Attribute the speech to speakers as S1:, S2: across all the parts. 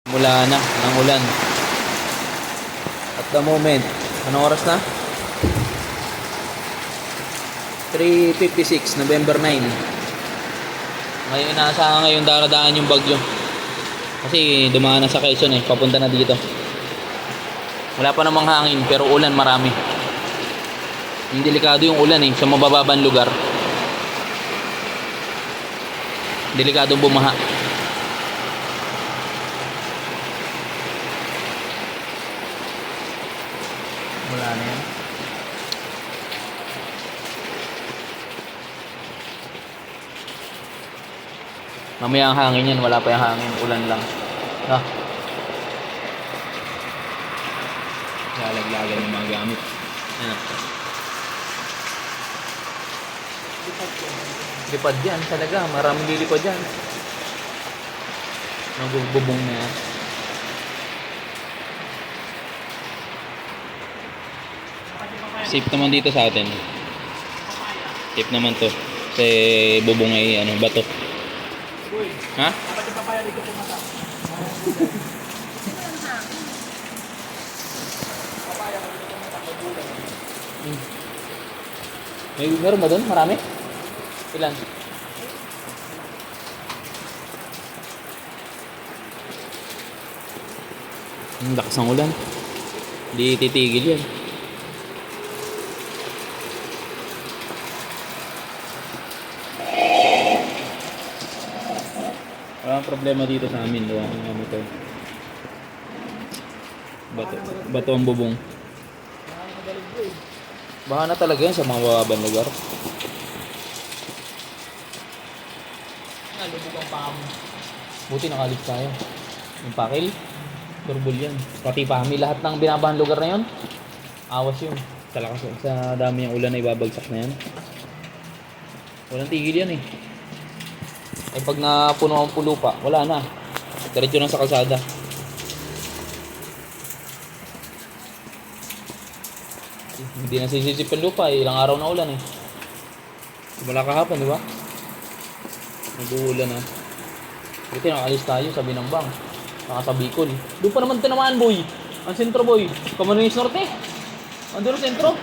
S1: Mula na ng ulan. At the moment, anong oras na? 3:56, November 9. Ngayon, inaasahan ngayon daradaan yung bagyo. Kasi dumaan na sa Quezon papunta na dito. Wala pa namang hangin pero ulan marami. Yung delikado yung ulan sa mabababang lugar. Delikadong bumaha. Wala na yan. Mamaya ang hangin yan, wala pa yung hangin, ulan lang. Lalaglagan yung mga gamit. Lipad yan talaga, maraming lilipad yan. Nagbubong na yan. Safe naman dito sa atin. Safe naman to. Kasi bubong ay bato. Ha?
S2: Dapat yung papaya dito pumata. Papaya dito pumata.
S1: Meron ba doon? Marami? Ilan? Lakas ng ulan. Hindi titigil yan. Walang problema dito sa amin. Bato ang bubong. Baha na talaga yan sa mga bababang lugar.
S2: Nalubog ang paa mo.
S1: Buti nakalis tayo. Yung pakil, turbol yan. Pati pami, lahat ng binabahan lugar na yun, awas yun. Sa dami yung ulan na ibabagsak na yan. Walang tigil yan Ay pag napuno ang pulo pa, wala na. Diretso na sa kalsada. Hindi na sisisip ang lupa ilang araw na ulan Wala kahapon, di ba? Nag-uulan Buti nakalis tayo sa Binambang. Saka sa Bicol. Doon pa naman tinamaan, boy. Ang sentro, boy. Camarines Norte. Andun ang sentro.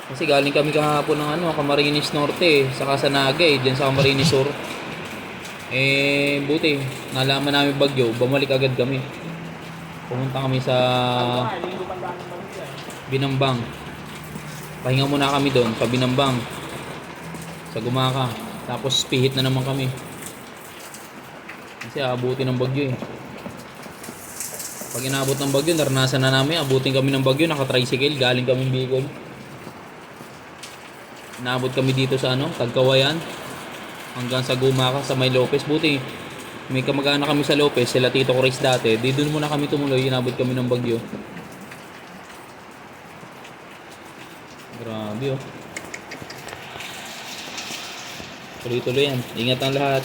S1: Kasi galing kami kahapon ng Camarines Norte, saka sa Naga diyan sa Camarines Sur. Buti, nalaman namin bagyo, bumalik agad kami. Pumunta kami sa Binambang. Pahinga muna kami doon sa Binambang. Sa Gumaka. Tapos pihit na naman kami. Kasi aabutin ng bagyo Pag inaabot ng bagyo, naranasan na namin, abutin kami ng bagyo, naka-tricycle, galing kami Bicol. Naabot kami dito sa Tagkawayan hanggang sa Gumaka sa May Lopez. Buti may kamag-anak kami sa Lopez, sila Tito Chris dati. Di doon muna kami tumuloy, inabot kami ng bagyo. Grabe Tuloy-tuloy yan. Ingat ang lahat.